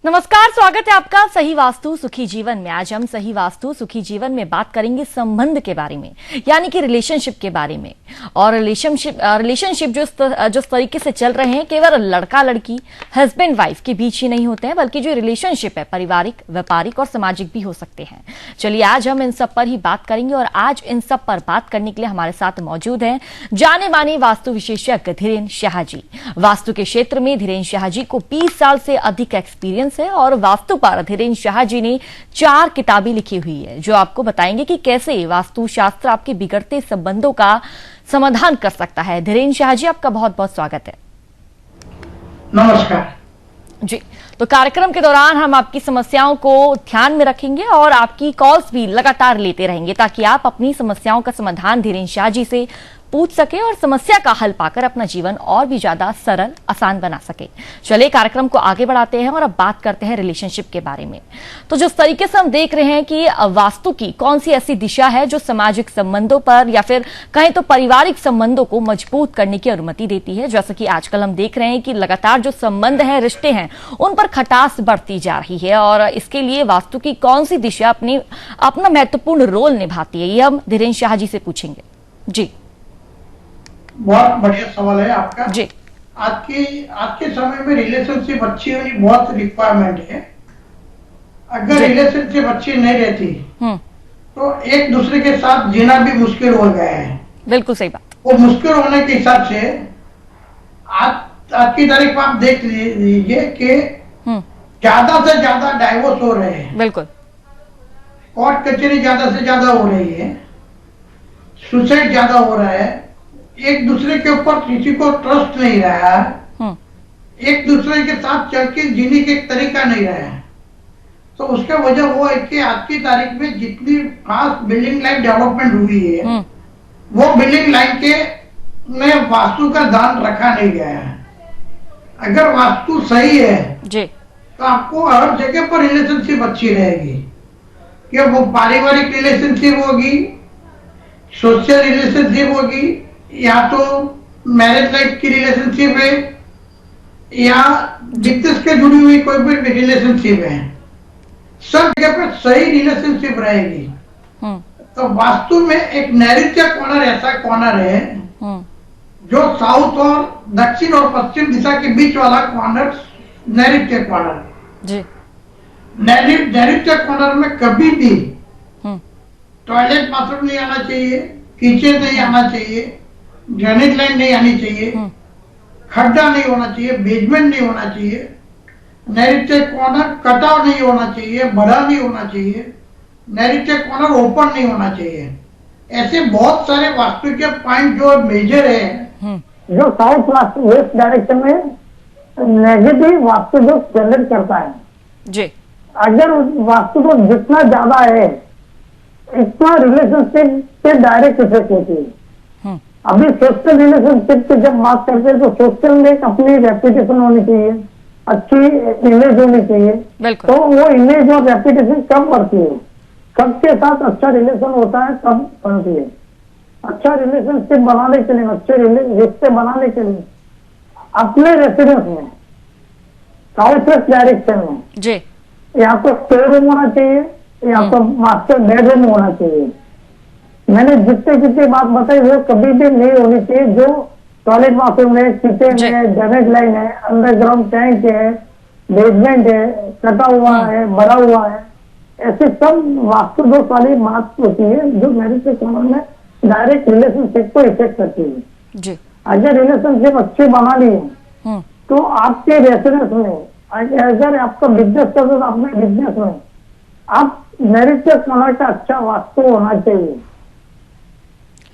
नमस्कार, स्वागत है आपका सही वास्तु सुखी जीवन में। आज हम सही वास्तु सुखी जीवन में बात करेंगे संबंध के बारे में, यानी कि रिलेशनशिप के बारे में। और रिलेशनशिप जो तरीके से चल रहे हैं, केवल लड़का लड़की हस्बैंड वाइफ के बीच ही नहीं होते हैं, बल्कि जो रिलेशनशिप है पारिवारिक, व्यापारिक और सामाजिक भी हो सकते हैं। चलिए आज हम इन सब पर ही बात करेंगे और आज इन सब पर बात करने के लिए हमारे साथ मौजूद हैं जाने माने वास्तु विशेषज्ञ धीरेन्द्र शाह जी। वास्तु के क्षेत्र में धीरेन्द्र शाह जी को 20 साल से अधिक एक्सपीरियंस है और वास्तु पर धीरेन्द्र शाह जी ने 4 किताबें लिखी हुई है, जो आपको बताएंगे कि कैसे वास्तु शास्त्र आपके बिगड़ते संबंधों का समाधान कर सकता है। धीरेन्द्र शाह जी, आपका बहुत बहुत स्वागत है। नमस्कार जी। तो कार्यक्रम के दौरान हम आपकी समस्याओं को ध्यान में रखेंगे और आपकी कॉल्स भी लगातार लेते रहेंगे, ताकि आप अपनी समस्याओं का समाधान धीरेन्द्र शाह जी से पूछ सके और समस्या का हल पाकर अपना जीवन और भी ज्यादा सरल, आसान बना सके। चलिए कार्यक्रम को आगे बढ़ाते हैं और अब बात करते हैं रिलेशनशिप के बारे में। तो जिस तरीके से हम देख रहे हैं कि वास्तु की कौन सी ऐसी दिशा है जो सामाजिक संबंधों पर या फिर कहें तो पारिवारिक संबंधों को मजबूत करने की अनुमति देती है। जैसा कि आजकल हम देख रहे हैं कि लगातार जो संबंध है, रिश्ते हैं, उन पर खटास बढ़ती जा रही है और इसके लिए वास्तु की कौन सी दिशा अपना महत्वपूर्ण रोल निभाती है, ये हम धीरेन्द्र शाह जी से पूछेंगे। जी, बहुत बढ़िया सवाल है आपका जी। आज के समय में रिलेशनशिप अच्छी होनी बहुत रिक्वायरमेंट है। अगर रिलेशनशिप अच्छी नहीं रहती तो एक दूसरे के साथ जीना भी मुश्किल हो गया है। बिल्कुल सही बात। वो मुश्किल होने के हिसाब से आज की तारीख में आप देख लीजिए कि ज्यादा से ज्यादा डाइवोर्स हो रहे हैं। बिल्कुल। कोर्ट कचहरी ज्यादा से ज्यादा हो रही है, सुसाइड ज्यादा हो रहा है, एक दूसरे के ऊपर किसी को ट्रस्ट नहीं रहा है, एक दूसरे के साथ चल के जीने के तरीका नहीं रहा है। तो उसका वजह वो है कि आज की तारीख में जितनी फास्ट बिल्डिंग लाइन डेवलपमेंट हुई है, वो बिल्डिंग लाइन के में वास्तु का ध्यान रखा नहीं गया है। अगर वास्तु सही है जी, तो आपको हर जगह पर रिलेशनशिप अच्छी रहेगी, कि वो पारिवारिक रिलेशनशिप होगी, सोशल रिलेशनशिप होगी, या तो मैरिज लाइफ की रिलेशनशिप है या बिजनेस के जुड़ी हुई कोई भी रिलेशनशिप है, सब जगह पे सही रिलेशनशिप रहेगी। तो वास्तु में एक नैऋत्य कॉर्नर ऐसा कॉर्नर है जो साउथ और दक्षिण और पश्चिम दिशा के बीच वाला कॉर्नर नैऋत्य कॉर्नर जी। नैऋत्य कॉर्नर में कभी भी टॉयलेट बाथरूम नहीं आना चाहिए, किचन नहीं आना चाहिए, ड्रेनेज लाइन नहीं आनी चाहिए, खड्डा नहीं होना चाहिए, बेसमेंट नहीं होना चाहिए, नैऋत्य कॉर्नर कटाव नहीं होना चाहिए, बड़ा नहीं होना चाहिए, नैऋत्य कॉर्नर ओपन नहीं होना चाहिए। ऐसे बहुत सारे वास्तु के पॉइंट जो मेजर है, जो साउथ वेस्ट डायरेक्शन में नेगेटिव वास्तु जो जनरेट करता है जी। अगर वास्तु को जितना ज्यादा है, इतना रिलेशनशिप से डायरेक्ट इफेक्ट होती है। अभी सोशल रिलेशनशिप की जब बात करते हैं तो सोशल में एक अपनी रेपुटेशन होनी चाहिए, अच्छी इमेज होनी चाहिए। तो वो इमेज और रेपुटेशन कब बढ़ती है, सबके साथ अच्छा रिलेशन होता है तब बनती है। अच्छा रिलेशनशिप बनाने के लिए, अच्छे रिश्ते बनाने के लिए अपने रेसिडेंस में साउथ वेस्ट डायरेक्शन में जी, या तो स्टोर रूम होना चाहिए या तो मास्टर बेडरूम होना चाहिए। मैंने जितने बात बताई वो कभी भी नहीं होनी चाहिए। जो टॉयलेट बाथरूम है, किचन है, ड्रेनेज लाइन है, अंडरग्राउंड टैंक है, बेसमेंट है, कटा हुआ है, बड़ा हुआ है, ऐसे सब वास्तु दोष वाली बात होती है जो मैरिज के संबंध में डायरेक्ट रिलेशनशिप को इफेक्ट करती है जी। अगर रिलेशनशिप अच्छी बना ली है तो आपके रेसिडेंस में, अगर आपका बिजनेस कर रहे तो अपने बिजनेस में आप मैरिज के संबंध का अच्छा वास्तु होना चाहिए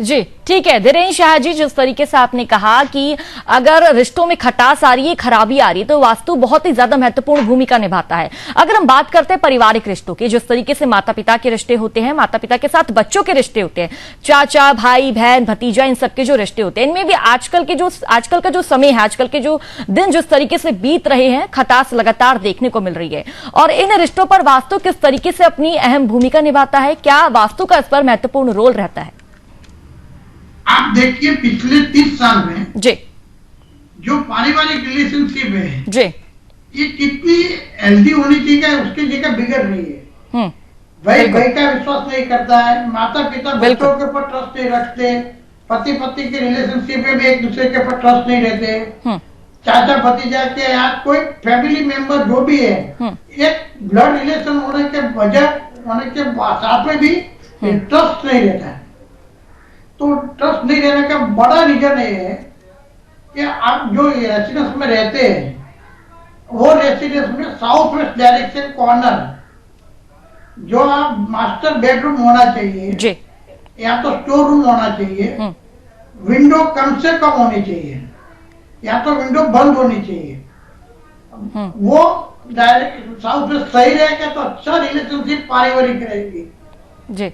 जी। ठीक है धीरेन्द्र शाह जी, जिस तरीके से आपने कहा कि अगर रिश्तों में खटास आ रही है, खराबी आ रही है, तो वास्तु बहुत ही ज्यादा महत्वपूर्ण भूमिका निभाता है। अगर हम बात करते हैं पारिवारिक रिश्तों की, जिस तरीके से माता पिता के रिश्ते होते हैं, माता पिता के साथ बच्चों के रिश्ते होते हैं, चाचा भाई बहन भतीजा, इन सबके जो रिश्ते होते हैं, इनमें भी आजकल का जो समय है, आजकल के जो दिन जिस तरीके से बीत रहे हैं, खटास लगातार देखने को मिल रही है। और इन रिश्तों पर वास्तु किस तरीके से अपनी अहम भूमिका निभाता है, क्या वास्तु का इस पर महत्वपूर्ण रोल रहता है? आप देखिए पिछले 30 साल में जी जो पारिवारिक रिलेशनशिप है जी, ये कितनी हेल्दी होनी चाहिए, उसकी जगह बिगड़ रही है। भाई भाई का विश्वास नहीं करता है, माता पिता बच्चों के ऊपर ट्रस्ट नहीं रखते, पति पत्नी के रिलेशनशिप में भी एक दूसरे के ऊपर ट्रस्ट नहीं रहते, चाचा भतीजा के यहाँ कोई फैमिली मेंबर जो भी है, एक ब्लड रिलेशन होने के वजह होने के साथ में भी ट्रस्ट नहीं रहता है। तो ट्रस्ट नहीं रहने का बड़ा रीजन ये है कि आप जो रेसिडेंस में रहते हैं वो रेसिडेंस में साउथ वेस्ट डायरेक्शन कॉर्नर जो आप मास्टर बेडरूम होना चाहिए जी, या तो स्टोर रूम होना चाहिए, विंडो कम से कम होनी चाहिए, या तो विंडो बंद होनी चाहिए। वो डायरेक्ट साउथ वेस्ट सही रहेगा तो अच्छा रिलेशनशिप पारिवारिक रहेगी जी,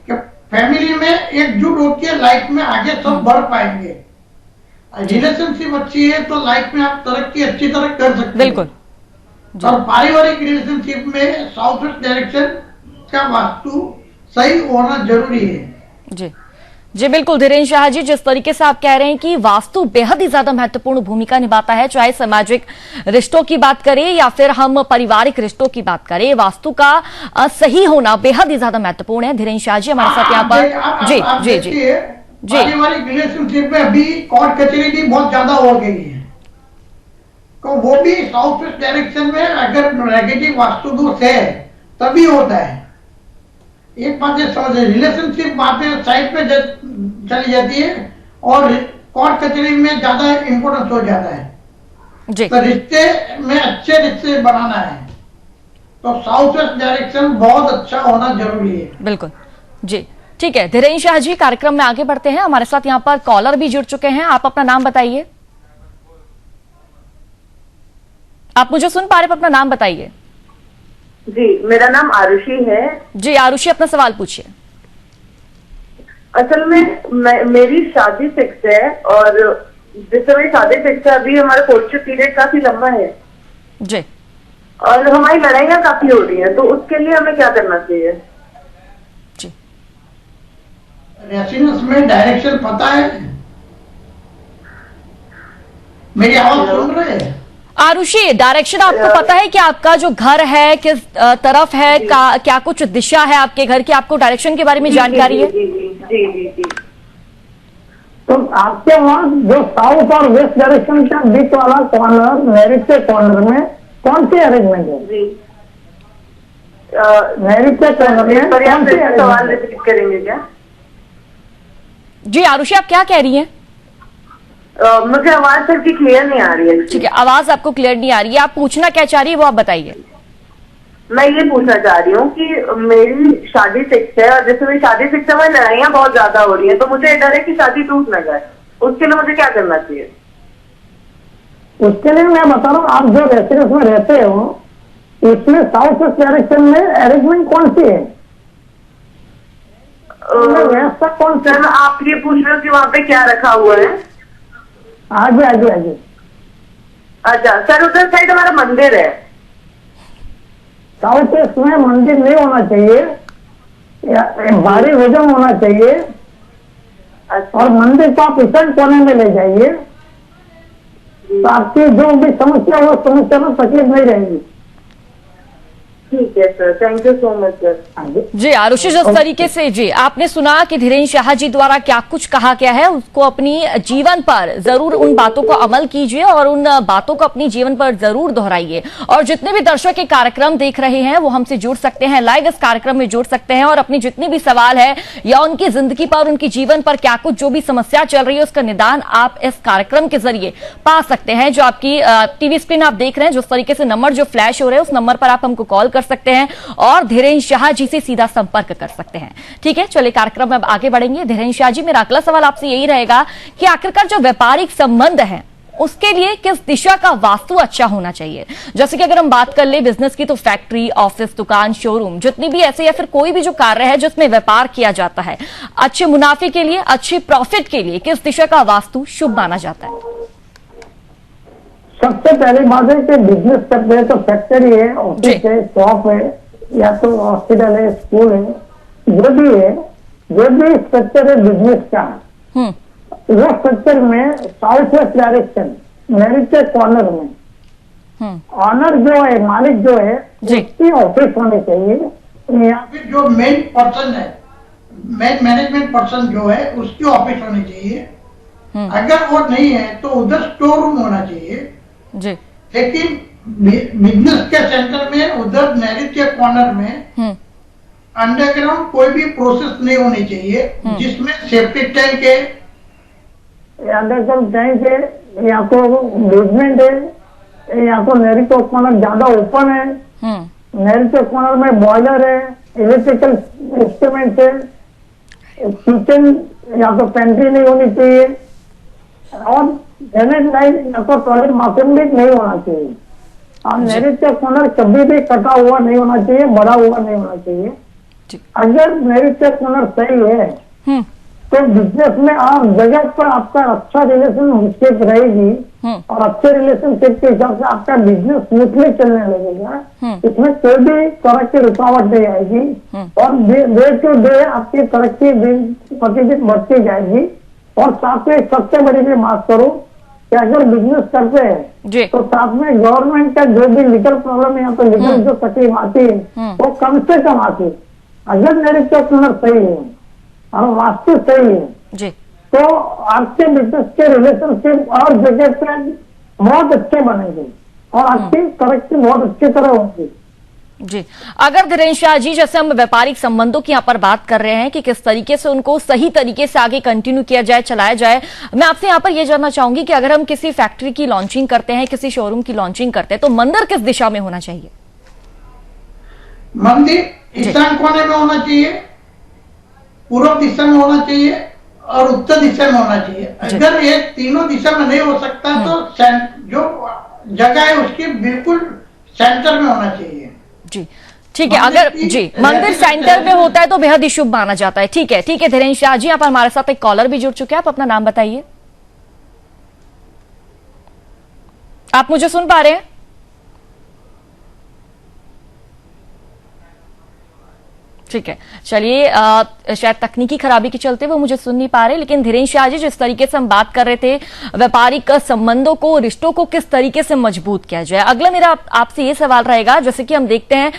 फैमिली में एकजुट होकर लाइफ में आगे सब बढ़ पाएंगे। रिलेशनशिप अच्छी है तो लाइफ में आप तरक्की अच्छी तरह कर सकते हैं। बिल्कुल। और पारिवारिक रिलेशनशिप में साउथ वेस्ट डायरेक्शन का वास्तु सही होना जरूरी है जी। जी बिल्कुल धीरेन्द्र शाह जी, जिस तरीके से आप कह रहे हैं कि वास्तु बेहद ही ज्यादा महत्वपूर्ण भूमिका निभाता है, चाहे सामाजिक रिश्तों की बात करें या फिर हम पारिवारिक रिश्तों की बात करें, वास्तु का सही होना बेहद ही ज्यादा महत्वपूर्ण है। धीरेन्द्र शाह जी हमारे साथ यहाँ पर जी जी जी जी। पारिवारिक रिलेशनशिप में अभी कोर्ट कचहरी भी बहुत ज्यादा हो गई है, तो वो भी साउथ वेस्ट डायरेक्शन में अगर नेगेटिव वास्तु दोष है तभी होता है। एक बात ये समझे, रिलेशनशिप बातें साइड पे चली जाती है और कोर्ट कचहरी में ज्यादा इंपोर्टेंस हो जाता है जी। तो रिश्ते में अच्छे रिश्ते बनाना है तो साउथ वेस्ट डायरेक्शन बहुत अच्छा होना जरूरी है। बिल्कुल जी, ठीक है धीरेन्द्र शाह जी, कार्यक्रम में आगे बढ़ते हैं। हमारे साथ यहाँ पर कॉलर भी जुड़ चुके हैं, आप अपना नाम बताइए। आप मुझे सुन पा रहे, अपना नाम बताइए। जी मेरा नाम आरुषि है। जी आरुषि, अपना सवाल पूछिए। असल में मेरी शादी फिक्स है और जिस समय शादी फिक्स है अभी हमारा कोर्टशिप पीरियड काफी लंबा है जी, और हमारी लड़ाइयाँ काफी हो रही हैं, तो उसके लिए हमें क्या करना चाहिए जी? रेसिडेंस में डायरेक्शन पता है? मेरी आवाज सुन रहे हैं? आरुषि, डायरेक्शन आपको पता है कि आपका जो घर है किस तरफ है, क्या कुछ दिशा है आपके घर की, आपको डायरेक्शन के बारे में जानकारी है? जी। तो आपके वहाँ जो साउथ और वेस्ट डायरेक्शन का बीच वाला कॉर्नर, मैरिज के कॉर्नर में कौन सी अरेंजमेंट है? जी मैरिज के कॉर्नर में कौन सी सवाल रिपीट करेंगे क्या? जी आरुषि, आप क्या कह रही हैं? मुझे आवाज सबकी क्लियर नहीं आ रही है। ठीक है, आवाज आपको क्लियर नहीं आ रही है, आप पूछना क्या चाह रही है वो आप बताइए। मैं ये पूछना चाह रही हूँ कि मेरी शादी फिक्स है और जैसे मेरी शादी फिक्स है वह लड़ाइयाँ बहुत ज्यादा हो रही है, तो मुझे डर है कि शादी टूट न जाए, उसके लिए मुझे क्या करना चाहिए? उसके लिए मैं बता रहा हूँ, आप जो रेसिडेंस में रहते हो इसमें साउथ वेस्ट डायरेक्शन में अरेंजमेंट कौन सी है? व्यवस्था कौन सी? आप ये पूछ रहे हो कि वहाँ पे क्या रखा हुआ है? आगे। अच्छा सर, उधर साइड हमारा मंदिर है। साउथ वेस्ट में मंदिर नहीं होना चाहिए, भारी विजन होना चाहिए। अच्छा। और मंदिर को आप ईशान कोने में ले जाइए तो आपकी जो भी समस्या वो समस्या में तकलीफ नहीं रहेगी। ठीक है sir, thank you so much sir. जी आरुषि, जिस तरीके से जी आपने सुना कि धीरेन्द्र शाह जी द्वारा क्या कुछ कहा गया है, उसको अपनी जीवन पर जरूर उन बातों को अमल कीजिए और उन बातों को अपनी जीवन पर जरूर दोहराइए। और जितने भी दर्शक ये कार्यक्रम देख रहे हैं वो हमसे जुड़ सकते हैं, लाइव इस कार्यक्रम में जुड़ सकते हैं और अपनी जितनी भी सवाल है या उनकी जिंदगी पर, उनकी जीवन पर क्या कुछ जो भी समस्या चल रही है उसका निदान आप इस कार्यक्रम के जरिए पा सकते हैं। जो आपकी टीवी स्क्रीन आप देख रहे हैं, जिस तरीके से नंबर जो फ्लैश हो रहे हैं उस नंबर पर आप हमको कॉल कर सकते हैं और धीरेन्द्र शाह जी से सीधा संपर्क कर सकते हैं। ठीक है, चलिए कार्यक्रम में अब आगे बढ़ेंगे। धीरेन्द्र शाह जी, मेरा अगला सवाल आपसे यही रहेगा कि आखिरकार जो व्यापारिक संबंध है उसके लिए किस दिशा का वास्तु अच्छा होना चाहिए? जैसे कि अगर हम बात कर ले बिजनेस की, तो फैक्ट्री, ऑफिस, दुकान, शोरूम, जितनी भी ऐसे या फिर कोई भी जो कार्य है जिसमें व्यापार किया जाता है, अच्छे मुनाफे के लिए, अच्छे प्रॉफिट के लिए किस दिशा का वास्तु शुभ माना जाता है? सबसे पहली बात है कि बिजनेस करते हैं तो फैक्ट्री है, ऑफिस है, शॉप है, या तो हॉस्पिटल है, स्कूल है, जो भी स्ट्रक्चर है बिजनेस का, वो स्ट्रक्चर में साउथ वेस्ट डायरेक्शन मैरिज के कॉर्नर में ऑनर जो है, मालिक जो है, जी। उसकी ऑफिस होनी चाहिए। या फिर जो मेन पर्सन है, मेन मैनेजमेंट पर्सन जो है उसकी ऑफिस होनी चाहिए। अगर वो नहीं है तो उधर स्टोर रूम होना चाहिए। जी। लेकिन बिजनेस के सेंटर में उधर मैरिज के कॉर्नर में अंडरग्राउंड कोई भी प्रोसेस नहीं होनी चाहिए जिसमें सेफ्टी टैंक है, अंडरग्राउंड टैंक है, या तो बेसमेंट है, या तो नहरी के कॉर्नर ज्यादा ओपन है, नहरी के कॉर्नर में बॉयलर है, इलेक्ट्रिकल इंस्ट्रूमेंट है, किचन या तो पेंट्री नहीं होनी चाहिए, और ड्रेनेज लाइन या तो टॉयलेट बाथरूम भी नहीं होना चाहिए। और नहरी के कॉर्नर कभी भी कटा हुआ नहीं होना चाहिए, बड़ा हुआ नहीं होना चाहिए। अगर नहरी के कॉर्नर सही है तो बिजनेस में आप जगह पर आपका अच्छा रिलेशनशिप रहेगी और अच्छे रिलेशनशिप के हिसाब से आपका बिजनेस स्मूथली चलने लगेगा। इसमें कोई भी तरह की रुकावट नहीं आएगी और डे टू डे आपकी तरक्की प्रतिदिन बढ़ती जाएगी। और साथ में सबसे बड़ी मैं बात करूं कि अगर बिजनेस करते हैं तो साथ में गवर्नमेंट का जो भी लीगल प्रॉब्लम या तो लीगल जो तकलीफ आती है वो कम से कम आती है। अगर मेरे सही है और वास्तु सही है जी, तो आपके बिजनेस के रिलेशनशिप और जगह पे बहुत अच्छे बनेंगे और आपकी तरक्की बहुत अच्छी तरह होगी। जी। अगर धीरेन्द्र शाह जी, जैसे हम व्यापारिक संबंधों की यहाँ पर बात कर रहे हैं कि किस तरीके से उनको सही तरीके से आगे कंटिन्यू किया जाए, चलाया जाए, मैं आपसे यहाँ पर यह जानना चाहूंगी कि अगर हम किसी फैक्ट्री की लॉन्चिंग करते हैं, किसी शोरूम की लॉन्चिंग करते हैं, तो मंदिर किस दिशा में होना चाहिए? मंदिर ईशान कोने में होना चाहिए, पूर्व दिशा में होना चाहिए और उत्तर दिशा में होना चाहिए। अगर ये तीनों दिशा में नहीं हो सकता तो जो जगह है उसकी बिल्कुल सेंटर में होना चाहिए। जी, ठीक है। अगर जी मंदिर सेंटर में होता है तो बेहद ही शुभ माना जाता है। ठीक है, ठीक है धीरेन्द्र शाह जी, यहाँ पर हमारे साथ एक कॉलर भी जुड़ चुके हैं। आप अपना नाम बताइए। आप मुझे सुन पा रहे हैं? ठीक है, चलिए, शायद तकनीकी खराबी के चलते वो मुझे सुन नहीं पा रहे, लेकिन धीरेन्द्र शाह जी, जिस तरीके से हम बात कर रहे थे व्यापारिक संबंधों को, रिश्तों को किस तरीके से मजबूत किया जाए, अगला मेरा आपसे ये सवाल रहेगा, जैसे कि हम देखते हैं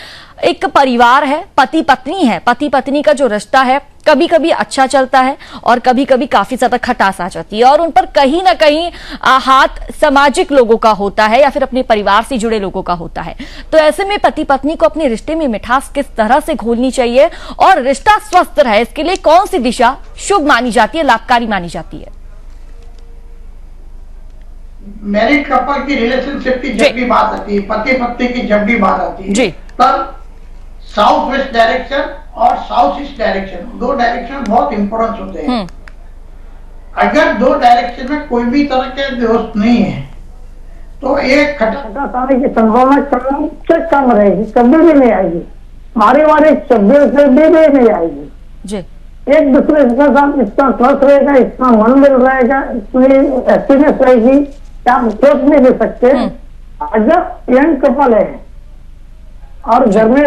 एक परिवार है, पति पत्नी है, पति पत्नी का जो रिश्ता है कभी कभी अच्छा चलता है और कभी कभी काफी ज्यादा खटास आ जाती है और उन पर कहीं ना कहीं हाथ सामाजिक लोगों का होता है या फिर अपने परिवार से जुड़े लोगों का होता है। तो ऐसे में पति पत्नी को अपने रिश्ते में मिठास किस तरह से घोलनी चाहिए और रिश्ता स्वस्थ रहे, इसके लिए कौन सी दिशा शुभ मानी जाती है, लाभकारी मानी जाती है? मैरिड कपल की रिलेशनशिप की जब भी बात आती है, पति पत्नी की जब भी बात आती है, तब साउथ वेस्ट डायरेक्शन और साउथ ईस्ट डायरेक्शन, दो डायरेक्शन बहुत इंपॉर्टेंट होते हैं। अगर दो डायरेक्शन में कोई भी तरह के दोस्त नहीं है तो एक खटास आने की संभावना कम से कम रहेगी, कभी भी नहीं आएगी, पारिवारिक सभ्यों से भी नहीं आएगी जी। एक दूसरे के साथ इतना ट्रस्ट रहेगा, इतना मन मिल रहेगा, इतनी हैप्पीनेस रहेगी कि आप सोच नहीं दे सकते। अगर यंग कपल है और घर में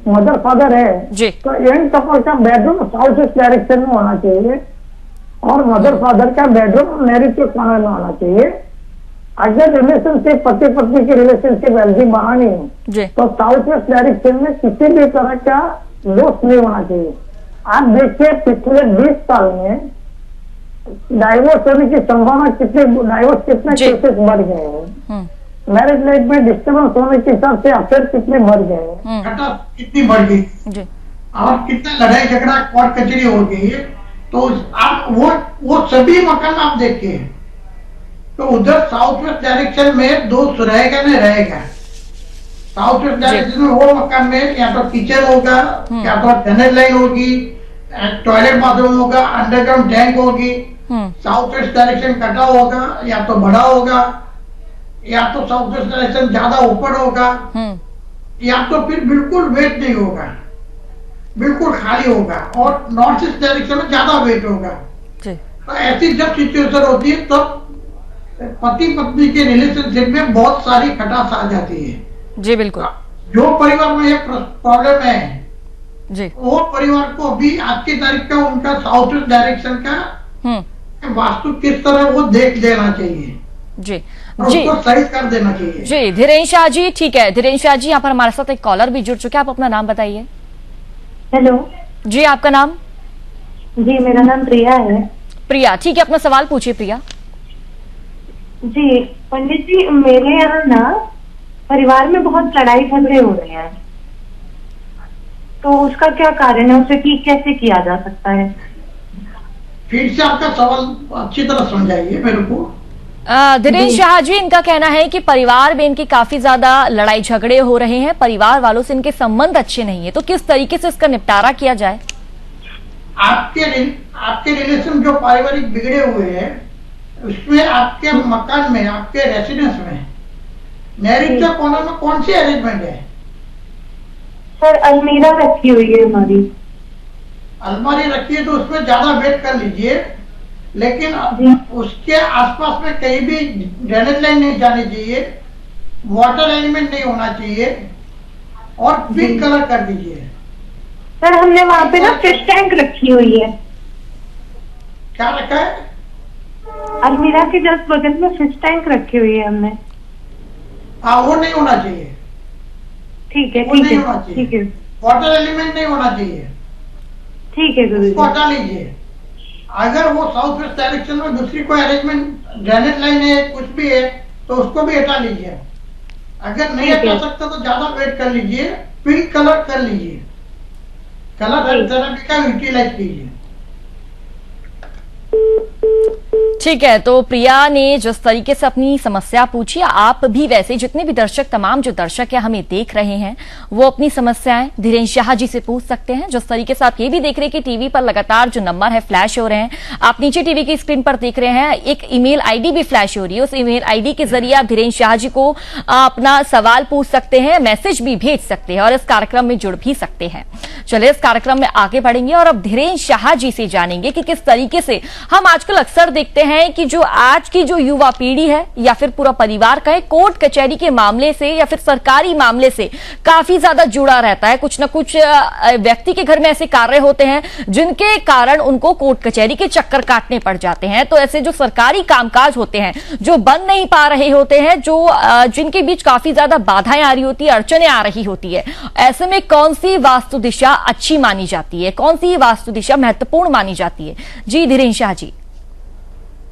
मदर फादर है तो यंग कपल का बेडरूम साउथ ईस्ट डायरेक्शन में होना चाहिए और मदर फादर का बेडरूम मैरिज के कॉर्नर में होना चाहिए। अगर रिलेशनशिप पति पत्नी की रिलेशनशिप हेल्दी बनानी है तो साउथ वेस्ट डायरेक्शन में किसी भी तरह का लॉस नहीं होना चाहिए। आप देखिए पिछले 20 साल में डाइवोर्स होने की संभावना कितने केसेस बढ़ गए हैं, मैरिज लाइफ में डिस्टर्बेंस होने के हिसाब से अफेयर कितने बढ़ गए, कितनी बढ़ गई और कितना लड़ाई झगड़ा कोर्ट कचहरी हो गई है। तो आप वो सभी मकान आप देखिए तो उधर साउथ वेस्ट डायरेक्शन में दोस्त रहेगा नहीं रहेगा। साउथ वेस्ट डायरेक्शन में वो मकान में या तो किचन होगा या तो ड्रेनेज लाइन होगी, टॉयलेट बाथरूम होगा, अंडरग्राउंड टैंक होगी। साउथ वेस्ट डायरेक्शन कटा होगा या तो बड़ा होगा या तो साउथ वेस्ट डायरेक्शन ज्यादा ऊपर होगा या तो फिर बिल्कुल वेट नहीं होगा, बिल्कुल खाली होगा और नॉर्थ ईस्ट डायरेक्शन में ज्यादा वेट होगा। तो ऐसी जब सिचुएशन होती है तब पति पत्नी के रिलेशनशिप में बहुत सारी खटास आ जाती है। जी बिल्कुल। जो परिवार में ये प्रॉब्लम है जी, वो परिवार को भी आज की तारीख का उनका साउथ ईस्ट डायरेक्शन का वास्तु किस तरह वो देख लेना चाहिए। जी और जी उसको सही कर देना चाहिए। जी धीरेन्द्र शाह जी, ठीक है धीरेन्द्र शाह जी, यहाँ पर हमारे साथ एक कॉलर भी जुड़ चुके हैं, आप अपना नाम बताइए। हेलो जी आपका नाम? जी, मेरा नाम प्रिया है। प्रिया, ठीक है अपना सवाल पूछिए प्रिया। जी पंडित जी, मेरे यहाँ ना परिवार में बहुत लड़ाई झगड़े हो रहे हैं, तो उसका क्या कारण है, उसे ठीक कैसे किया जा सकता है? फिर से आपका सवाल अच्छी तरह समझाइए मेरे को। धीरेन्द्र शाह जी, इनका कहना है कि परिवार में इनके काफी ज्यादा लड़ाई झगड़े हो रहे हैं, परिवार वालों से इनके संबंध अच्छे नहीं है, तो किस तरीके से इसका निपटारा किया जाए? आपके रिलेशन जो पारिवारिक बिगड़े हुए हैं, उसमें आपके मकान में, आपके रेसिडेंस में नैऋत्य कोना में कौन सी अरेंजमेंट है? सर अलमीरा रखी हुई है हमारी। अलमारी रखी है तो उसमें ज्यादा वेट कर लीजिए, लेकिन उसके आसपास में कहीं भी ड्रेनेज लाइन नहीं जानी चाहिए, वाटर एलिमेंट नहीं होना चाहिए, और पिंक कलर कर दीजिए। सर हमने वहाँ पे ना फिश टैंक रखी हुई है। क्या रखा है? अलमीरा के जस्ट बगल में फिश टैंक रखी हुई है हमने। हाँ, वो नहीं होना चाहिए। ठीक है वो ठीक नहीं है होना चाहिए। ठीक है वाटर एलिमेंट नहीं होना चाहिए, ठीक है गुरु उसको जी। हटा लीजिए। अगर वो साउथ वेस्ट डायरेक्शन में दूसरी कोई अरेंजमेंट ड्रेनेज लाइन है, कुछ भी है, तो उसको भी हटा लीजिए। अगर नहीं ठीक है। हटा सकता तो ज्यादा वेट कर लीजिए, पिंक कलर कर लीजिए, कलर थेरेपी का यूटिलाइज कीजिए। ठीक है, तो प्रिया ने जिस तरीके से अपनी समस्या पूछी, आप भी वैसे जितने भी दर्शक, तमाम जो दर्शक है हमें देख रहे हैं, वो अपनी समस्याएं धीरेन्द्र शाह जी से पूछ सकते हैं। जिस तरीके से आप ये भी देख रहे हैं कि टीवी पर लगातार जो नंबर है फ्लैश हो रहे हैं, आप नीचे टीवी की स्क्रीन पर देख रहे हैं, एक ईमेल आईडी भी फ्लैश हो रही है, उस ईमेल आईडी के जरिए आप धीरेन्द्र शाह जी को अपना सवाल पूछ सकते हैं, मैसेज भी भेज सकते हैं और इस कार्यक्रम में जुड़ भी सकते हैं। चलिए इस कार्यक्रम में आगे बढ़ेंगे और अब धीरेन्द्र शाह जी से जानेंगे कि किस तरीके से हम आजकल अक्सर देखते हैं कि जो आज की जो युवा पीढ़ी है या फिर पूरा परिवार का है, कोर्ट कचहरी के मामले से या फिर सरकारी मामले से काफी ज्यादा जुड़ा रहता है। कुछ ना कुछ व्यक्ति के घर में ऐसे कार्य होते हैं जिनके कारण उनको कोर्ट कचहरी के चक्कर काटने पड़ जाते हैं। तो ऐसे जो सरकारी कामकाज होते हैं जो बन नहीं पा रहे होते हैं, जो जिनके बीच काफी ज्यादा बाधाएं आ रही होती है, अड़चने आ रही होती है, ऐसे में कौन सी वास्तु दिशा अच्छी मानी जाती है, कौन सी वास्तु दिशा महत्वपूर्ण मानी जाती है? जी धीरेन्द्र शाह जी,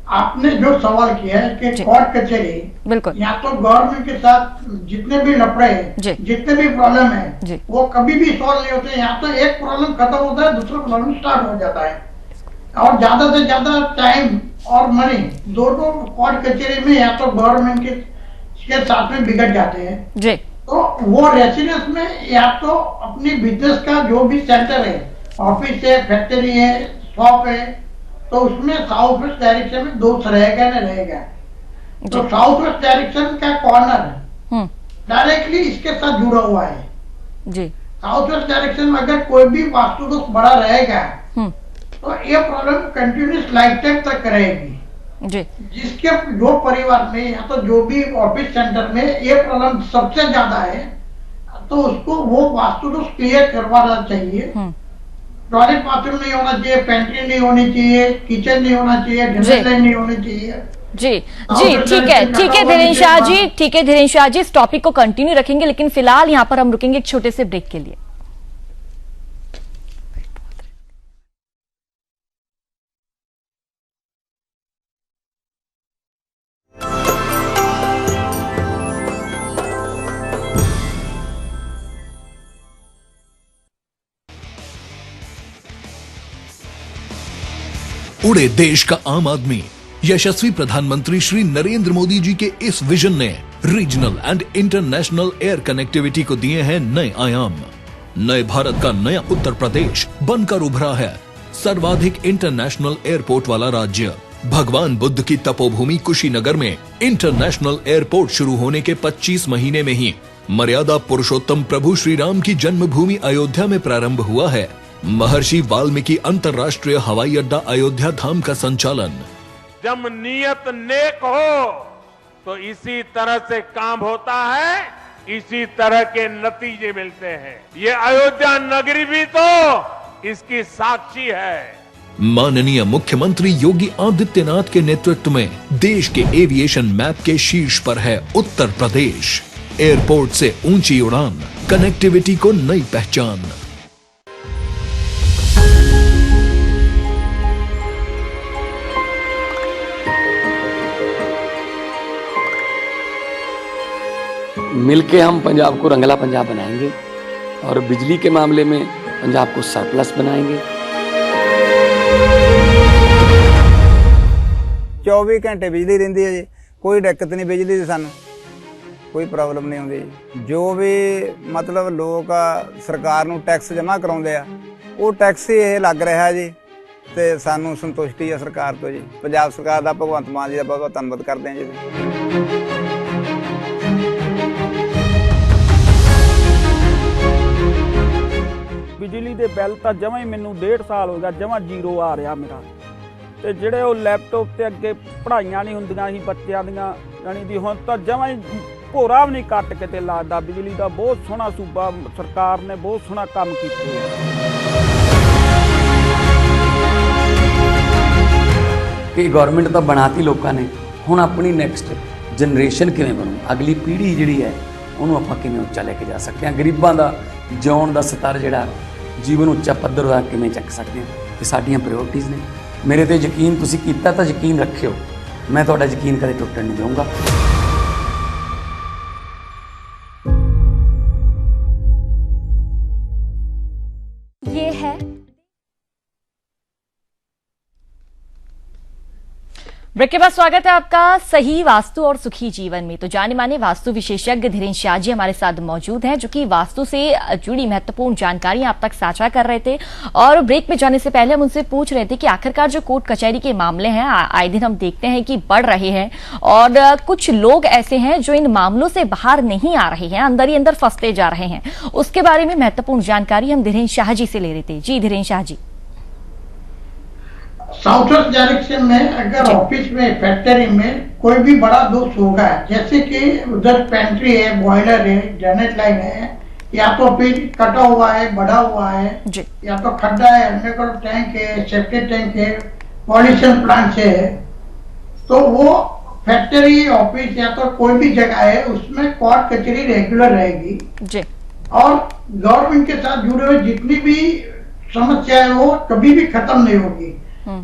आपने जो सवाल किया है कि कोर्ट कचहरी, बिल्कुल, या तो गवर्नमेंट के साथ जितने भी लफड़े हैं, जितने भी प्रॉब्लम है, वो कभी भी सॉल्व नहीं होते। यहाँ तो एक प्रॉब्लम खत्म होता है, दूसरा प्रॉब्लम स्टार्ट हो जाता है, और ज्यादा से ज्यादा टाइम और मनी दोनों कोर्ट कचहरी में या तो गवर्नमेंट के साथ में बिगड़ जाते हैं जी। तो वो रेसिडेंस में या तो अपनी बिजनेस का जो भी सेंटर है, ऑफिस है, फैक्ट्री है, शॉप है, तो उसमें साउथ वेस्ट डायरेक्शन में दोष रहेगा ना रहेगा। तो साउथ वेस्ट डायरेक्शन का कॉर्नर डायरेक्टली इसके साथ जुड़ा हुआ है जी। साउथ वेस्ट डायरेक्शन में अगर कोई भी वास्तु दोष बड़ा रहेगा तो ये प्रॉब्लम कंटिन्यूस लाइफ टाइम तक रहेगी जी। जिसके जो परिवार में या तो जो भी ऑफिस सेंटर में ये प्रॉब्लम सबसे ज्यादा है, तो उसको वो वास्तु दोष क्लियर करवाना चाहिए। टॉयलेट बाथरूम नहीं होना चाहिए, पेंट्री नहीं होनी चाहिए, किचन नहीं होना चाहिए, ड्रेनेज लाइन नहीं होनी चाहिए जी जी। ठीक है धीरेन्द्र शाह जी, ठीक है धीरेन्द्र शाह जी, इस टॉपिक को कंटिन्यू रखेंगे, लेकिन फिलहाल यहाँ पर हम रुकेंगे एक छोटे से ब्रेक के लिए। उड़े देश का आम आदमी, यशस्वी प्रधानमंत्री श्री नरेंद्र मोदी जी के इस विजन ने regional and international air connectivity को दिए हैं नए आयाम। नए भारत का नया उत्तर प्रदेश बनकर उभरा है सर्वाधिक इंटरनेशनल एयरपोर्ट वाला राज्य। भगवान बुद्ध की तपोभूमि कुशीनगर में इंटरनेशनल एयरपोर्ट शुरू होने के 25 महीने में ही मर्यादा पुरुषोत्तम प्रभु श्री राम की जन्मभूमि अयोध्या में प्रारंभ हुआ है। महर्षि वाल्मीकि अंतर्राष्ट्रीय हवाई अड्डा अयोध्या धाम का संचालन। जब नियत नेक हो तो इसी तरह से काम होता है, इसी तरह के नतीजे मिलते हैं। ये अयोध्या नगरी भी तो इसकी साक्षी है। माननीय मुख्यमंत्री योगी आदित्यनाथ के नेतृत्व में देश के एविएशन मैप के शीर्ष पर है उत्तर प्रदेश। एयरपोर्ट से ऊंची उड़ान, कनेक्टिविटी को नई पहचान। मिलके हम पंजाब को रंगला पंजाब बनाएंगे और बिजली के मामले में पंजाब को सरप्लस बनाएंगे। 24 घंटे बिजली रहिंदी है जी, कोई दिक्कत नहीं बिजली की, सानू कोई प्रॉब्लम नहीं आउंदी जी। जो भी मतलब लोग सरकार नूं टैक्स जमा कराउंदे आ, वो टैक्स ही ये लग रहा जी, ते सानू संतुष्टि है सरकार तो जी। पंजाब सरकार दा, भगवंत मान जी दा बहुत बहुत धन्नवाद करते हैं जी। बिजली दे बिल तो जमा ही मैनू 1.5 साल हो गया, जमा जीरो आ रहा मेरा। ते जिहड़े वो लैपटॉप ते अगे पढ़ाइयां नहीं हुंदियां सी बच्चों दियां, जानी दी हुण तां जमा ही भोरा भी नहीं कट के लगदा। बिजली का बहुत सोहना सूबा सरकार ने बहुत सोहना काम किया। कि गवर्नमेंट तो बनाती लोगों ने, हुण अपनी नैक्सट जनरेशन किवें बनू, अगली पीढ़ी जिहड़ी है उन्होंने आपां किवें उच्चा लेके जा सकते हैं, गरीबां दा जिउण दा स्तर जिहड़ा जीवन उच्चा पद्धर दा किवें चक सकते हैं, ये साडियां प्रायोरिटीज़ ने। मेरे ते यकीन तुसीं कीता तां यकीन रखियो, मैं तुहाडा यकीन कदे टुटण नहीं दूंगा। ये है ब्रेक के बाद स्वागत है आपका सही वास्तु और सुखी जीवन में। तो जाने माने वास्तु विशेषज्ञ धीरेन्द्र शाह जी हमारे साथ मौजूद हैं, जो कि वास्तु से जुड़ी महत्वपूर्ण जानकारियां आप तक साझा कर रहे थे। और ब्रेक में जाने से पहले हम उनसे पूछ रहे थे कि आखिरकार जो कोर्ट कचहरी के मामले हैं आए दिन हम देखते हैं कि बढ़ रहे हैं, और कुछ लोग ऐसे हैं जो इन मामलों से बाहर नहीं आ रहे हैं, अंदर ही अंदर फंसते जा रहे हैं। उसके बारे में महत्वपूर्ण जानकारी हम धीरेन्द्र शाह जी से ले रहे थे। जी Dhirendra Shah ji. South west direction में अगर ऑफिस में, फैक्ट्री में कोई भी बड़ा दोष होगा, जैसे कि उधर पेंट्री है, बॉयलर है, ड्रेनेज लाइन है, या तो फिर कटा हुआ है, बढ़ा हुआ है, या तो खड्डा है, अंडरग्राउंड टैंक है, सेप्टिक टैंक है, पॉल्यूशन प्लांट है, तो वो फैक्ट्री, ऑफिस या तो कोई भी जगह है उसमें कोर्ट कचहरी रेगुलर रहेगी जी। और गवर्नमेंट के साथ जुड़े हुए जितनी भी समस्या है वो कभी भी खत्म नहीं होगी।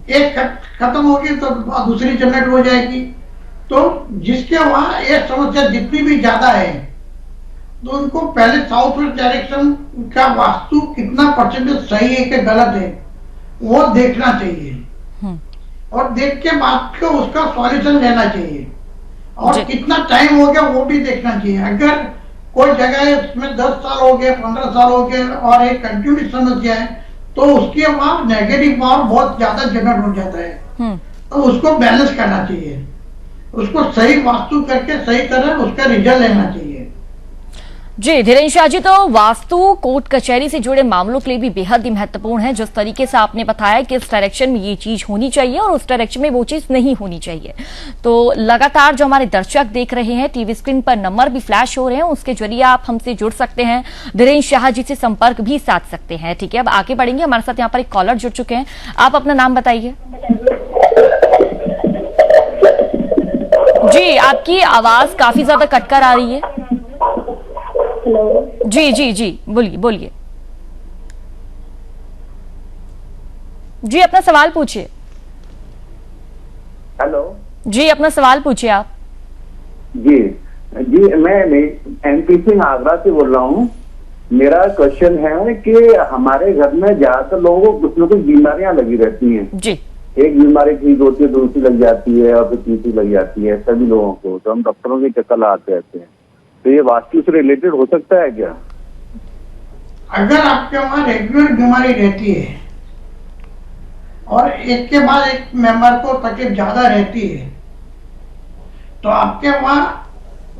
एक खत्म होगी तो दूसरी जनरेट हो जाएगी। तो जिसके वहां ये समस्या जितनी भी ज्यादा है, तो उनको पहले साउथ वेस्ट डायरेक्शन का वास्तु कितना परसेंटेज सही है कि गलत है वो देखना चाहिए, और देख के बाद को उसका सॉल्यूशन लेना चाहिए, और कितना टाइम हो गया वो भी देखना चाहिए। अगर कोई जगह है उसमें 10 साल हो गए, 15 साल हो गए और एक कंटिन्यूस समस्या है, तो उसके वहां नेगेटिव पावर बहुत ज्यादा जनरेट हो जाता है, तो उसको बैलेंस करना चाहिए, उसको सही वास्तु करके सही तरह उसका रिजल्ट लेना चाहिए। जी धीरेन्द्र शाह जी, तो वास्तु कोर्ट कचहरी से जुड़े मामलों के लिए भी बेहद ही महत्वपूर्ण है। जिस तरीके से आपने बताया कि इस डायरेक्शन में ये चीज होनी चाहिए और उस डायरेक्शन में वो चीज नहीं होनी चाहिए, तो लगातार जो हमारे दर्शक देख रहे हैं, टीवी स्क्रीन पर नंबर भी फ्लैश हो रहे हैं, उसके जरिए आप हमसे जुड़ सकते हैं, धीरेन्द्र शाह जी से संपर्क भी साध सकते हैं। ठीक है, अब आगे बढ़ेंगे। हमारे साथ यहाँ पर एक कॉलर जुड़ चुके हैं, आप अपना नाम बताइए। जी आपकी आवाज काफी ज्यादा कटकर आ रही है। हेलो जी जी जी बोलिए बोलिए जी, अपना सवाल पूछिए। हेलो जी अपना सवाल पूछिए आप। जी जी, मैं एमपी सिंह आगरा से बोल रहा हूँ। मेरा क्वेश्चन है कि हमारे घर में ज्यादातर लोगों को कुछ न कुछ बीमारियां लगी रहती हैं जी। एक बीमारी ठीक होती है, दूसरी लग जाती है और फिर तीसरी लग जाती है सभी लोगों को, तो हम डॉक्टरों के चक्कर लगाते रहते हैं। तो ये वास्तु से रिलेटेड हो सकता है क्या? अगर आपके वहां रेगुलर बीमारी रहती है और एक के बाद एक मेंबर को तकलीफ ज्यादा रहती है, तो आपके वहां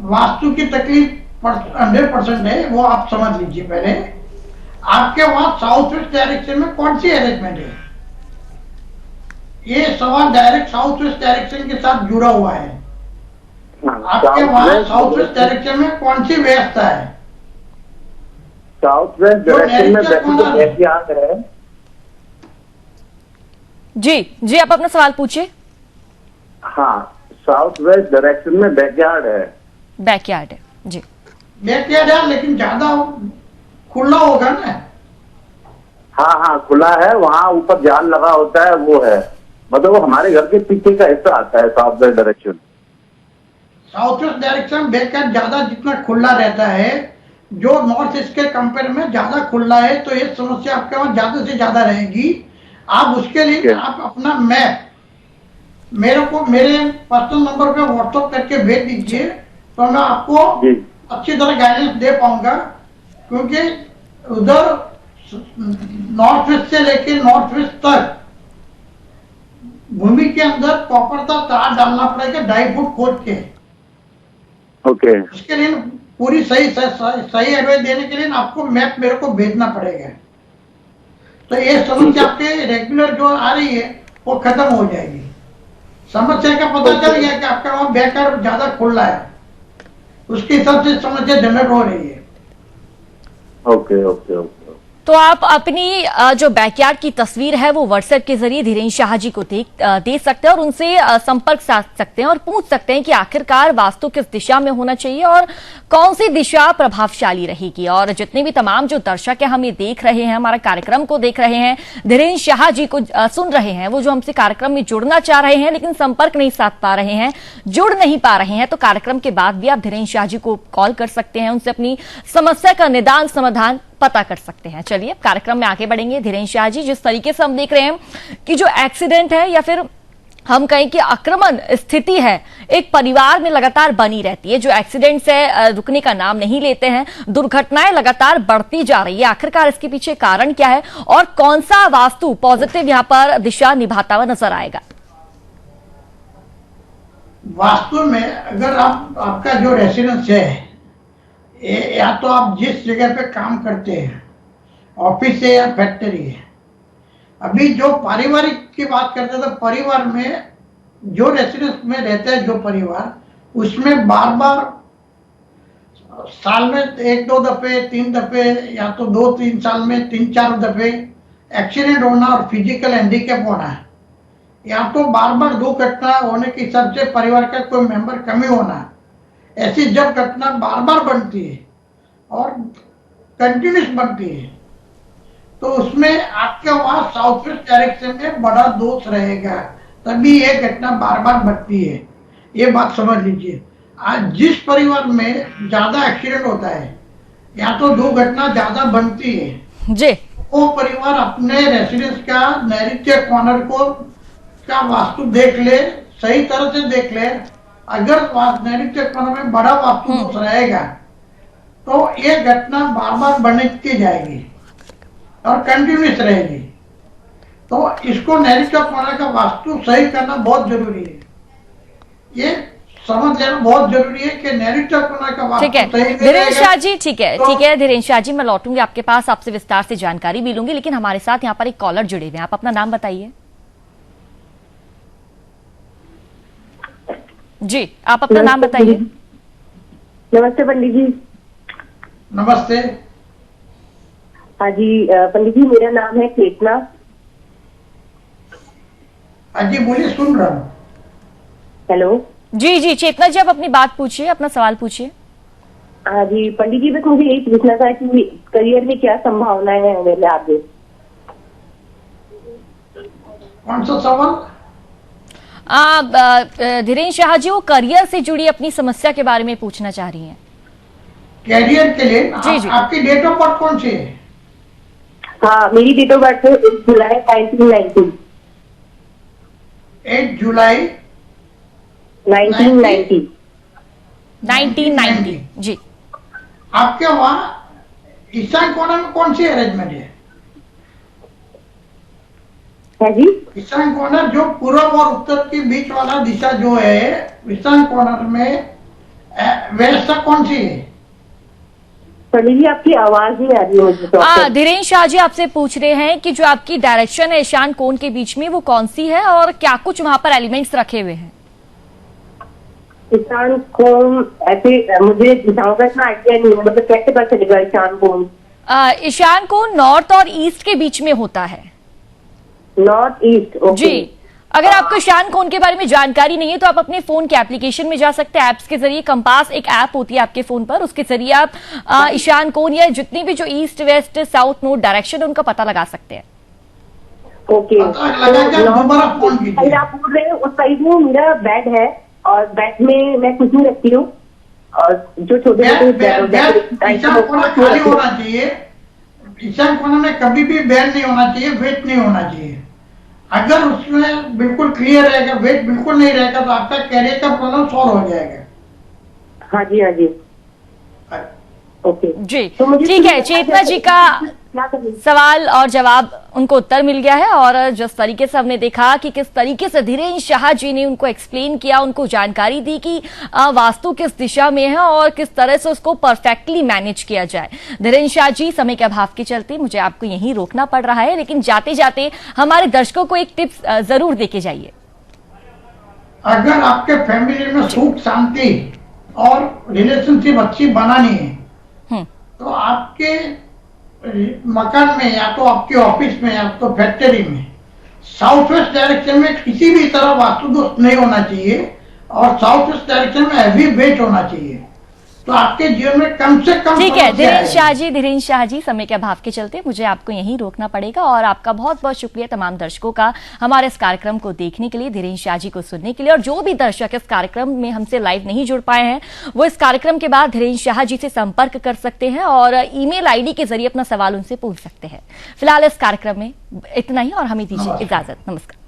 वास्तु की तकलीफ 100% है, वो आप समझ लीजिए। पहले आपके वहां साउथ वेस्ट डायरेक्शन में कौन सी अरेंजमेंट है, ये सवाल डायरेक्ट साउथ वेस्ट डायरेक्शन के साथ जुड़ा हुआ है। आपके वहां साउथ वेस्ट डायरेक्शन में कौन सी व्यवस्था है? साउथ वेस्ट डायरेक्शन में है जी आप अपना सवाल पूछिए। हाँ, साउथ वेस्ट डायरेक्शन में बैकयार्ड है। बैकयार्ड है जी, बैकयार्ड है, लेकिन ज्यादा खुला होगा ना। हाँ खुला है, वहाँ ऊपर जाल लगा होता है, वो है, मतलब वो हमारे घर के पीछे का हिस्सा आता है south west direction. South west direction backyard ज्यादा जितना खुला रहता है, जो नॉर्थ ईस्ट के कंपेयर में ज्यादा खुला है, तो ये समस्या आपके वहां ज्यादा से ज्यादा रहेगी। आप उसके लिए आप अपना मैप मेरे को मेरे पर्सनल नंबर पे व्हाट्सएप करके भेज दीजिए, तो मैं आपको अच्छी तरह गाइडेंस दे पाऊंगा। क्योंकि उधर नॉर्थ वेस्ट से लेके नॉर्थ वेस्ट तक भूमि के अंदर प्रॉपर तार डालना पड़ेगा 2.5 फुट खोद के। ओके। उसके लिए पूरी सही एडवाइस देने के लिए आपको मैप मेरे को भेजना पड़ेगा। तो ये समस्या आपके रेगुलर जो आ रही है वो खत्म हो जाएगी। समस्या का पता चल गया कि आपका वहां बैकयार्ड ज्यादा खुला है, उसके हिसाब से समस्या जनरेट हो रही है। Okay okay okay. तो आप अपनी जो बैकयार्ड की तस्वीर है वो व्हाट्सएप के जरिए धीरेन्द्र शाह जी को दे सकते हैं और उनसे संपर्क साध सकते हैं और पूछ सकते हैं कि आखिरकार वास्तु किस दिशा में होना चाहिए और कौन सी दिशा प्रभावशाली रहेगी। और जितने भी तमाम जो दर्शक है हमें देख रहे हैं, हमारा कार्यक्रम को देख रहे हैं, धीरेन्द्र शाह जी को सुन रहे हैं, वो जो हमसे कार्यक्रम में जुड़ना चाह रहे हैं लेकिन संपर्क नहीं साध पा रहे हैं, जुड़ नहीं पा रहे हैं, तो कार्यक्रम के बाद भी आप धीरेन्द्र शाह जी को कॉल कर सकते हैं, उनसे अपनी समस्या का निदान समाधान पता कर सकते हैं। चलिए कार्यक्रम में आगे बढ़ेंगे। धीरेन्द्र शाह जी, जिस तरीके से हम देख रहे हैं कि जो एक्सीडेंट है या फिर हम कहें कि आक्रमण स्थिति है एक परिवार में लगातार बनी रहती है, जो एक्सीडेंट से रुकने का नाम नहीं लेते हैं, दुर्घटनाएं लगातार बढ़ती जा रही है। आखिरकार इसके पीछे कारण क्या है और कौन सा वास्तु पॉजिटिव यहां पर दिशा निभाता हुआ नजर आएगा? वास्तु में अगर आपका जो रेसिडेंस है, या तो आप जिस जगह पे काम करते हैं, ऑफिस है या फैक्ट्री है, अभी जो पारिवारिक की बात करते हैं तो परिवार में जो रेसिडेंस में रहता है जो परिवार, उसमें बार बार साल में 1-2 दफे 3 दफे या तो 2-3 साल में 3-4 दफे एक्सीडेंट होना और फिजिकल हैंडीकैप होना है, या तो बार बार दुर्घटना होने के हिसाब से परिवार का कोई मेंबर कमी होना। ऐसी जब घटना बार बार बनती है और कंटिन्यूस बनती है, तो उसमें आपके वहां साउथ वेस्ट डायरेक्शन में बड़ा दोष रहेगा, तभी ये घटना बार बार बनती है। ये बात समझ लीजिए। आज जिस परिवार में ज्यादा एक्सीडेंट होता है या तो दुर्घटना ज्यादा बनती है जी, वो परिवार अपने रेसिडेंस का नैऋत्य कॉर्नर को का वास्तु देख ले, सही तरह से देख ले। अगर नैऋत्य कॉर्नर में बड़ा वास्तु दोष रहेगा तो ये घटना बार बार बनती जाएगी और कंटिन्यूस रहेगी। तो इसको नैऋत्य कॉर्नर का वास्तु सही करना बहुत जरूरी है। ये समझ लेना बहुत जरूरी है कि नैऋत्य कॉर्नर का वास्तु ठीक है धीरेन्द्र शाह जी। ठीक है धीरेन्द्र शाह जी, मैं लौटूंगी आपके पास, आपसे विस्तार से जानकारी भी लूंगी, लेकिन हमारे साथ यहाँ पर एक कॉलर जुड़े हुए हैं। आप अपना नाम बताइए जी, आप अपना नाम बताइए। नमस्ते पंडित जी। नमस्ते। हाँ जी पंडित जी, मेरा नाम है चेतना। हाँ जी बोलिए, सुन रहा हूँ। हेलो जी चेतना जी, आप अपनी बात पूछिए, अपना सवाल पूछिए। हाँ जी पंडित जी, बस मुझे यही पूछना था कि करियर में क्या संभावनाएं हैं मेरे आगे। कौन सा सवाल? धीरेन्द्र शाह जी वो करियर से जुड़ी अपनी समस्या के बारे में पूछना चाह रही हैं। कैरियर के लिए जी। आपकी डेट ऑफ बर्थ कौन सी है? हाँ, मेरी डेट ऑफ बर्थ है 8 जुलाई 1990। 8 जुलाई 1990 जी। आपके वहाँ ईशान कोना में कौन सी अरेंजमेंट है? जी, ईशान कॉर्नर जो पूर्व और उत्तर के बीच वाला दिशा जो है, ईशान कॉर्नर में व्यवस्था कौन सी है? पंडित जी आपकी आवाज नहीं आ रही है मुझे। तो धीरेन्द्र शाह जी आपसे पूछ रहे हैं कि जो आपकी डायरेक्शन है ईशान कोण के बीच में वो कौन सी है और क्या कुछ वहां पर एलिमेंट्स रखे हुए हैं? ईशान कोण ऐसे मुझे दिशाओं का इतना आइडिया नहीं है, मतलब कैसे पता चलेगा ईशान कोण? ईशान कोण नॉर्थ और ईस्ट के बीच में होता है। North east. जी, अगर आपको ईशान कोण के बारे में जानकारी नहीं है तो आप अपने फोन के एप्लीकेशन में जा सकते हैं। ऐप्स के जरिए कंपास एक ऐप होती है आपके फोन पर, उसके जरिए आप ईशान कोण या जितनी भी जो east west south north direction है उनका पता लगा सकते हैं। ओके, आप बोल रहे हैं उस साइड में मेरा बेड है और बेड में मैं कुछ नहीं रखती हूँ और जो छोटे खाली होना चाहिए। ईशान कोना में कभी भी बेड नहीं होना चाहिए, वेट नहीं होना चाहिए। अगर उसमें बिल्कुल क्लियर रहेगा, वेट बिल्कुल नहीं रहेगा तो आपका कैरियर का प्रॉब्लम सॉल्व हो जाएगा। हाँ जी, हाँ जी, ओके जी, ठीक है। चेतना जी का सवाल और जवाब उनको उत्तर मिल गया है और जिस तरीके से हमने देखा कि किस तरीके से धीरेन्द्र शाह जी ने उनको एक्सप्लेन किया, उनको जानकारी दी कि वास्तु किस दिशा में है और किस तरह से उसको परफेक्टली मैनेज किया जाए। धीरेन्द्र शाह जी, समय के अभाव के चलते मुझे आपको यहीं रोकना पड़ रहा है, लेकिन जाते जाते हमारे दर्शकों को एक टिप्स जरूर देके जाइए। अगर आपके फैमिली में सुख शांति और रिलेशनशिप अच्छी बनानी है तो आपके मकान में या तो आपके ऑफिस में या तो फैक्ट्री में साउथ वेस्ट डायरेक्शन में किसी भी तरह वास्तु दोष नहीं होना चाहिए और साउथ वेस्ट डायरेक्शन में हैवी वेट होना चाहिए तो आपके जीवन में कम से कम। ठीक है धीरेन्द्र शाह जी, समय के अभाव के चलते मुझे आपको यहीं रोकना पड़ेगा और आपका बहुत बहुत शुक्रिया तमाम दर्शकों का हमारे इस कार्यक्रम को देखने के लिए, धीरेन्द्र शाह जी को सुनने के लिए। और जो भी दर्शक इस कार्यक्रम में हमसे लाइव नहीं जुड़ पाए हैं वो इस कार्यक्रम के बाद धीरेन्द्र शाह जी से संपर्क कर सकते हैं और ईमेल आईडी के जरिए अपना सवाल उनसे पूछ सकते हैं। फिलहाल इस कार्यक्रम में इतना ही और हमें दीजिए इजाजत। नमस्कार।